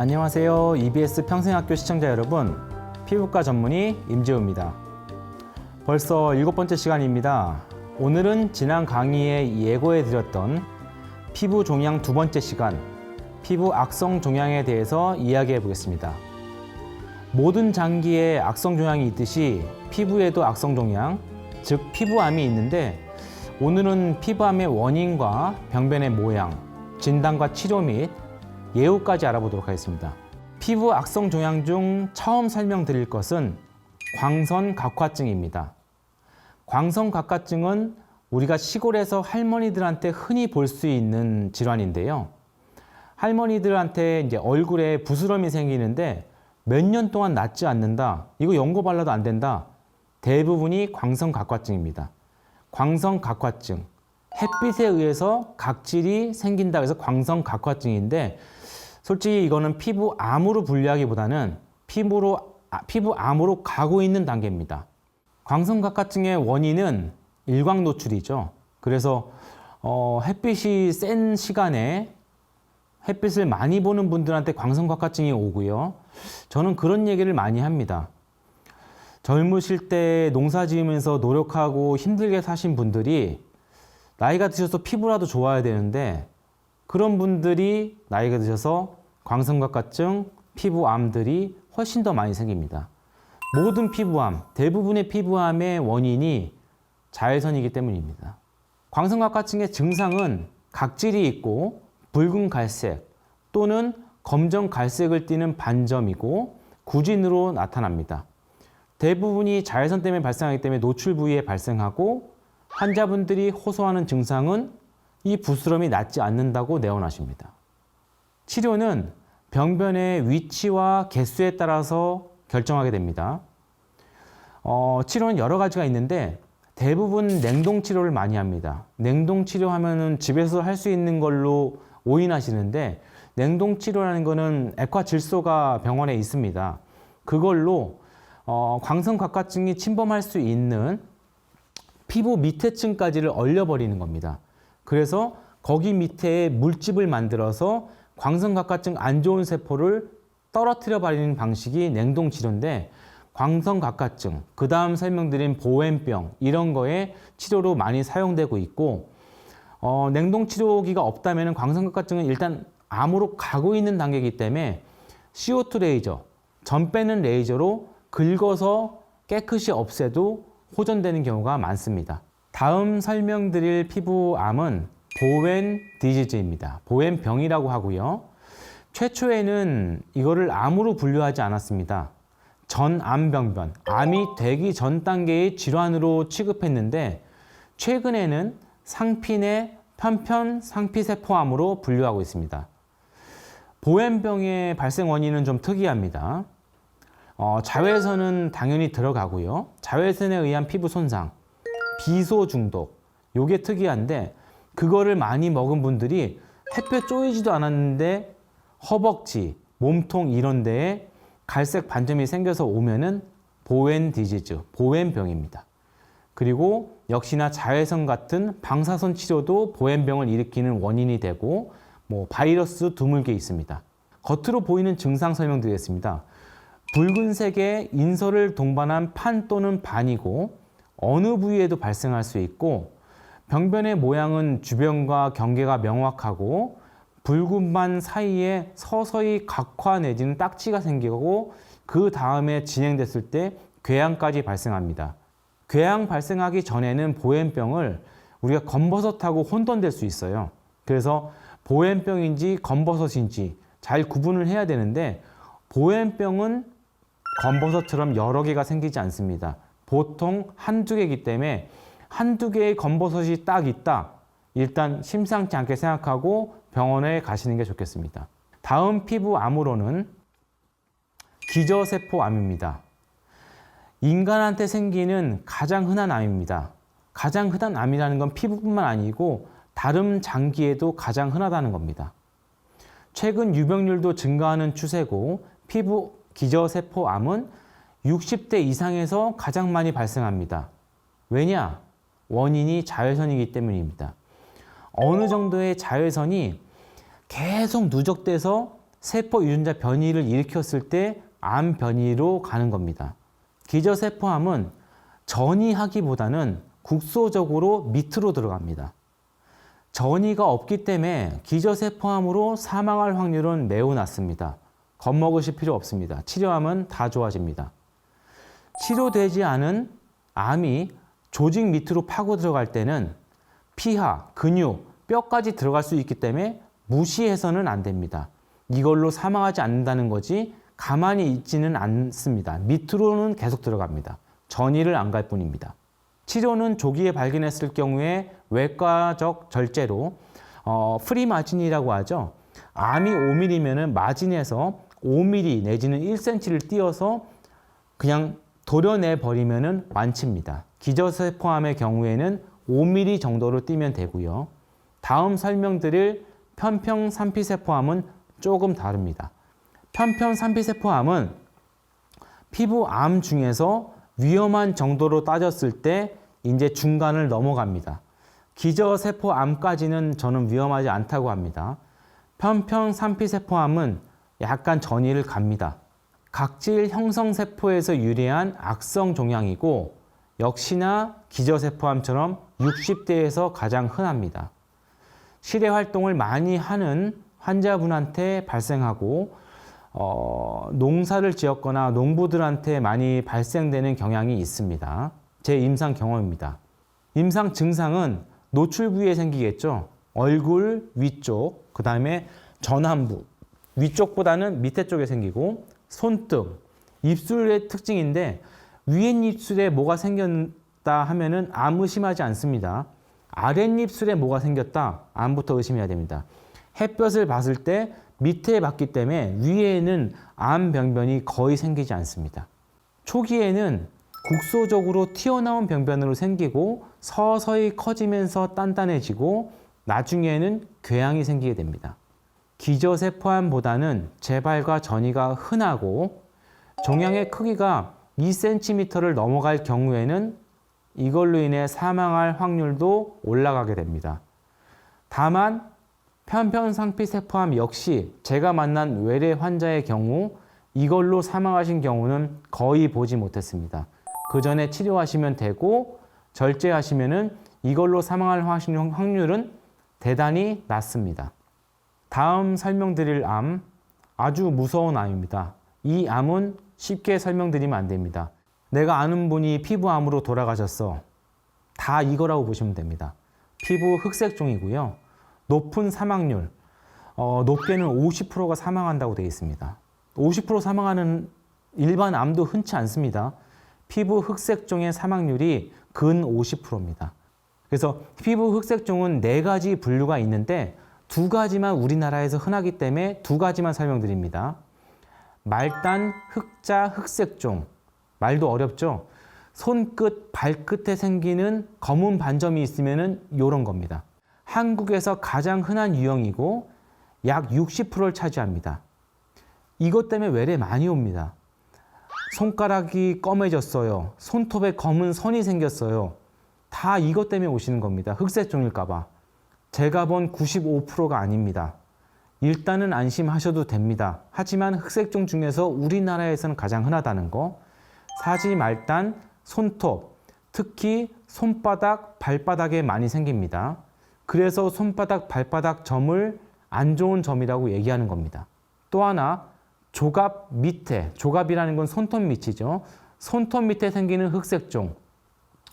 안녕하세요. EBS 평생학교 시청자 여러분, 피부과 전문의 임재우입니다. 벌써 7번째 시간입니다. 오늘은 지난 강의에 예고해 드렸던 피부 종양 2번째 시간, 피부 악성 종양에 대해서 이야기해 보겠습니다. 모든 장기에 악성 종양이 있듯이 피부에도 악성 종양, 즉 피부암이 있는데, 오늘은 피부암의 원인과 병변의 모양, 진단과 치료 및 예후까지 알아보도록 하겠습니다. 피부 악성 종양 중 처음 설명드릴 것은 광선각화증입니다. 광선각화증은 우리가 시골에서 할머니들한테 흔히 볼 수 있는 질환인데요. 할머니들한테 이제 얼굴에 부스럼이 생기는데 몇 년 동안 낫지 않는다, 이거 연고 발라도 안 된다, 대부분이 광선각화증입니다. 광선각화증, 햇빛에 의해서 각질이 생긴다 해서 광선각화증인데, 솔직히 이거는 피부암으로 분류하기보다는 피부암으로 가고 있는 단계입니다. 광선각화증의 원인은 일광 노출이죠. 그래서 햇빛이 센 시간에 햇빛을 많이 보는 분들한테 광선각화증이 오고요. 저는 그런 얘기를 많이 합니다. 젊으실 때 농사 지으면서 노력하고 힘들게 사신 분들이 나이가 드셔서 피부라도 좋아야 되는데, 그런 분들이 나이가 드셔서 광선각화증, 피부암들이 훨씬 더 많이 생깁니다. 모든 피부암, 대부분의 피부암의 원인이 자외선이기 때문입니다. 광선각화증의 증상은 각질이 있고 붉은 갈색 또는 검정 갈색을 띠는 반점이고 구진으로 나타납니다. 대부분이 자외선 때문에 발생하기 때문에 노출 부위에 발생하고, 환자분들이 호소하는 증상은 이 부스럼이 낫지 않는다고 내원하십니다. 치료는 병변의 위치와 개수에 따라서 결정하게 됩니다. 치료는 여러 가지가 있는데 대부분 냉동 치료를 많이 합니다. 냉동 치료하면은 집에서 할 수 있는 걸로 오인하시는데, 냉동 치료라는 거는 액화 질소가 병원에 있습니다. 그걸로 광선각화증이 침범할 수 있는 피부 밑에 층까지를 얼려버리는 겁니다. 그래서 거기 밑에 물집을 만들어서 광선각화증 안 좋은 세포를 떨어뜨려 버리는 방식이 냉동 치료인데, 광선각화증, 그 다음 설명드린 보웬병, 이런 거에 치료로 많이 사용되고 있고, 냉동 치료기가 없다면 광선각화증은 일단 암으로 가고 있는 단계이기 때문에 CO2 레이저, 전 빼는 레이저로 긁어서 깨끗이 없애도 호전되는 경우가 많습니다. 다음 설명드릴 피부암은 보웬 디지즈입니다. 보웬병이라고 하고요. 최초에는 이거를 암으로 분류하지 않았습니다. 전암병변, 암이 되기 전 단계의 질환으로 취급했는데, 최근에는 상핀의 편편 상피세포암으로 분류하고 있습니다. 보웬병의 발생 원인은 좀 특이합니다. 자외선은 당연히 들어가고요. 자외선에 의한 피부 손상, 비소 중독, 요게 특이한데, 그거를 많이 먹은 분들이 햇볕 쪼이지도 않았는데 허벅지, 몸통 이런 데에 갈색 반점이 생겨서 오면은 보웬 디지즈, 보웬병입니다. 그리고 역시나 자외선 같은 방사선 치료도 보웬병을 일으키는 원인이 되고, 바이러스 드물게 있습니다. 겉으로 보이는 증상 설명드리겠습니다. 붉은색의 인설을 동반한 판 또는 반이고 어느 부위에도 발생할 수 있고, 병변의 모양은 주변과 경계가 명확하고 붉은 반 사이에 서서히 각화 내지는 딱지가 생기고, 그 다음에 진행됐을 때 궤양까지 발생합니다. 궤양 발생하기 전에는 보웬병을 우리가 검버섯하고 혼돈될 수 있어요. 그래서 보웬병인지 검버섯인지 잘 구분을 해야 되는데, 보웬병은 검버섯처럼 여러 개가 생기지 않습니다. 보통 한두 개이기 때문에 한두 개의 검버섯이 딱 있다, 일단 심상치 않게 생각하고 병원에 가시는 게 좋겠습니다. 다음 피부암으로는 기저세포암입니다. 인간한테 생기는 가장 흔한 암입니다. 가장 흔한 암이라는 건 피부뿐만 아니고 다른 장기에도 가장 흔하다는 겁니다. 최근 유병률도 증가하는 추세고, 피부 기저세포암은 60대 이상에서 가장 많이 발생합니다. 왜냐? 원인이 자외선이기 때문입니다. 어느 정도의 자외선이 계속 누적돼서 세포 유전자 변이를 일으켰을 때 암 변이로 가는 겁니다. 기저세포암은 전이하기보다는 국소적으로 밑으로 들어갑니다. 전이가 없기 때문에 기저세포암으로 사망할 확률은 매우 낮습니다. 겁먹으실 필요 없습니다. 치료하면 다 좋아집니다. 치료되지 않은 암이 조직 밑으로 파고 들어갈 때는 피하, 근육, 뼈까지 들어갈 수 있기 때문에 무시해서는 안 됩니다. 이걸로 사망하지 않는다는 거지 가만히 있지는 않습니다. 밑으로는 계속 들어갑니다. 전이를 안 갈 뿐입니다. 치료는 조기에 발견했을 경우에 외과적 절제로 프리 마진이라고 하죠. 암이 5mm면 마진에서 5mm 내지는 1cm를 띄어서 그냥 도려내 버리면 완치입니다. 기저세포암의 경우에는 5mm 정도로 띄면 되고요. 다음 설명드릴 편평산피세포암은 조금 다릅니다. 편평산피세포암은 피부암 중에서 위험한 정도로 따졌을 때 이제 중간을 넘어갑니다. 기저세포암까지는 저는 위험하지 않다고 합니다. 편평산피세포암은 약간 전이를 갑니다. 각질 형성세포에서 유래한 악성 종양이고 역시나 기저세포암처럼 60대에서 가장 흔합니다. 실외 활동을 많이 하는 환자분한테 발생하고 농사를 지었거나 농부들한테 많이 발생되는 경향이 있습니다. 제 임상 경험입니다. 임상 증상은 노출 부위에 생기겠죠. 얼굴 위쪽, 그 다음에 전완부, 위쪽보다는 밑에 쪽에 생기고 손등, 입술의 특징인데 윗입술에 뭐가 생겼다 하면은 암 의심하지 않습니다. 아랫입술에 뭐가 생겼다, 암부터 의심해야 됩니다. 햇볕을 봤을 때 밑에 봤기 때문에 위에는 암 병변이 거의 생기지 않습니다. 초기에는 국소적으로 튀어나온 병변으로 생기고 서서히 커지면서 단단해지고 나중에는 궤양이 생기게 됩니다. 기저세포암보다는 재발과 전이가 흔하고 종양의 크기가 2cm를 넘어갈 경우에는 이걸로 인해 사망할 확률도 올라가게 됩니다. 다만 편평상피세포암 역시 제가 만난 외래 환자의 경우 이걸로 사망하신 경우는 거의 보지 못했습니다. 그 전에 치료하시면 되고 절제하시면은 이걸로 사망할 확률은 대단히 낮습니다. 다음 설명드릴 암, 아주 무서운 암입니다. 이 암은 쉽게 설명드리면 안 됩니다. 내가 아는 분이 피부암으로 돌아가셨어. 다 이거라고 보시면 됩니다. 피부 흑색종이고요. 높은 사망률, 높게는 50%가 사망한다고 되어 있습니다. 50% 사망하는 일반 암도 흔치 않습니다. 피부 흑색종의 사망률이 근 50%입니다. 그래서 피부 흑색종은 4가지 분류가 있는데 2가지만 우리나라에서 흔하기 때문에 2가지만 설명드립니다. 말단 흑자 흑색종, 말도 어렵죠? 손끝, 발끝에 생기는 검은 반점이 있으면 이런 겁니다. 한국에서 가장 흔한 유형이고 약 60%를 차지합니다. 이것 때문에 외래 많이 옵니다. 손가락이 검해졌어요. 손톱에 검은 선이 생겼어요. 다 이것 때문에 오시는 겁니다. 흑색종일까 봐. 제가 본 95%가 아닙니다. 일단은 안심하셔도 됩니다. 하지만 흑색종 중에서 우리나라에서는 가장 흔하다는 거. 사지, 말단, 손톱, 특히 손바닥, 발바닥에 많이 생깁니다. 그래서 손바닥, 발바닥 점을 안 좋은 점이라고 얘기하는 겁니다. 또 하나, 조갑 밑에, 조갑이라는 건 손톱 밑이죠. 손톱 밑에 생기는 흑색종.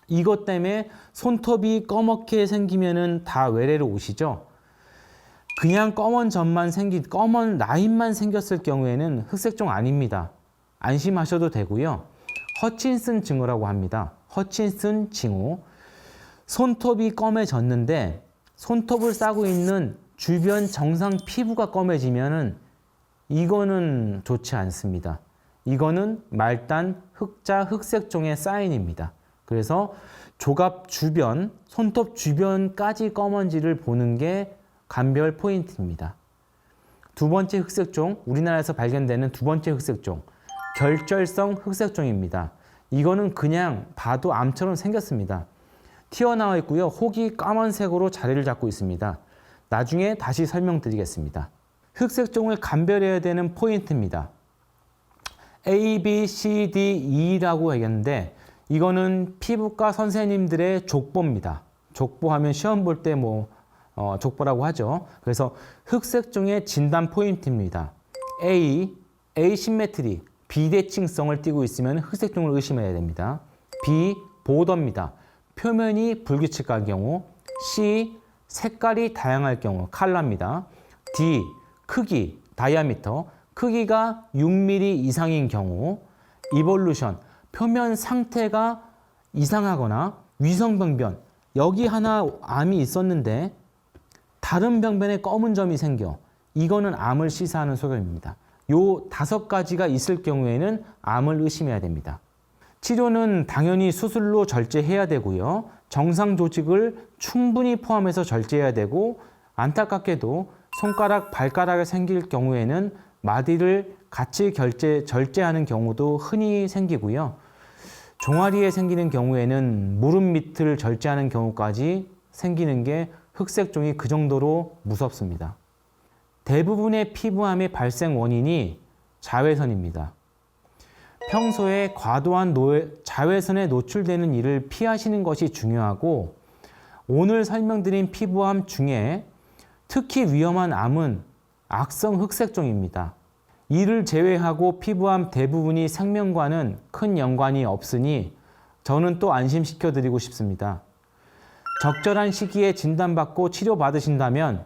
이것 때문에 손톱이 검게 생기면은 다 외래로 오시죠. 그냥 검은 점만 검은 라인만 생겼을 경우에는 흑색종 아닙니다. 안심하셔도 되고요. 허친슨 징후라고 합니다. 허친슨 징후. 손톱이 검해졌는데 손톱을 싸고 있는 주변 정상 피부가 검해지면은 이거는 좋지 않습니다. 이거는 말단 흑자 흑색종의 사인입니다. 그래서 조갑 주변, 손톱 주변까지 검은지를 보는 게 감별 포인트입니다. 2번째 흑색종, 우리나라에서 발견되는 2번째 흑색종, 결절성 흑색종입니다. 이거는 그냥 봐도 암처럼 생겼습니다. 튀어나와 있고요. 혹이 까만색으로 자리를 잡고 있습니다. 나중에 다시 설명드리겠습니다. 흑색종을 감별해야 되는 포인트입니다. A, B, C, D, E라고 얘기했는데 이거는 피부과 선생님들의 족보입니다. 족보하면 시험 볼 때 족보라고 하죠. 그래서 흑색종의 진단 포인트입니다. A, 에이시메트리, 비대칭성을 띠고 있으면 흑색종을 의심해야 됩니다. B, 보더입니다. 표면이 불규칙할 경우. C, 색깔이 다양할 경우, 컬러입니다. D, 크기, 다이아미터, 크기가 6mm 이상인 경우. 이볼루션, 표면 상태가 이상하거나 위성병변, 여기 하나 암이 있었는데 다른 병변에 검은 점이 생겨. 이거는 암을 시사하는 소견입니다. 요 5가지가 있을 경우에는 암을 의심해야 됩니다. 치료는 당연히 수술로 절제해야 되고요. 정상 조직을 충분히 포함해서 절제해야 되고, 안타깝게도 손가락, 발가락에 생길 경우에는 마디를 같이 절제하는 경우도 흔히 생기고요. 종아리에 생기는 경우에는 무릎 밑을 절제하는 경우까지 생기는 게 흑색종이 그 정도로 무섭습니다. 대부분의 피부암의 발생 원인이 자외선입니다. 평소에 과도한 자외선에 노출되는 일을 피하시는 것이 중요하고, 오늘 설명드린 피부암 중에 특히 위험한 암은 악성 흑색종입니다. 이를 제외하고 피부암 대부분이 생명과는 큰 연관이 없으니 저는 또 안심시켜 드리고 싶습니다. 적절한 시기에 진단받고 치료받으신다면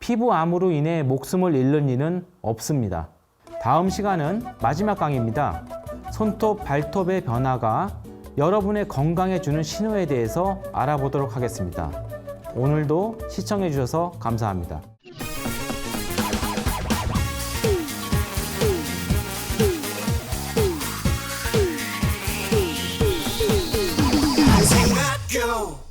피부암으로 인해 목숨을 잃는 일은 없습니다. 다음 시간은 마지막 강의입니다. 손톱, 발톱의 변화가 여러분의 건강에 주는 신호에 대해서 알아보도록 하겠습니다. 오늘도 시청해 주셔서 감사합니다. Go!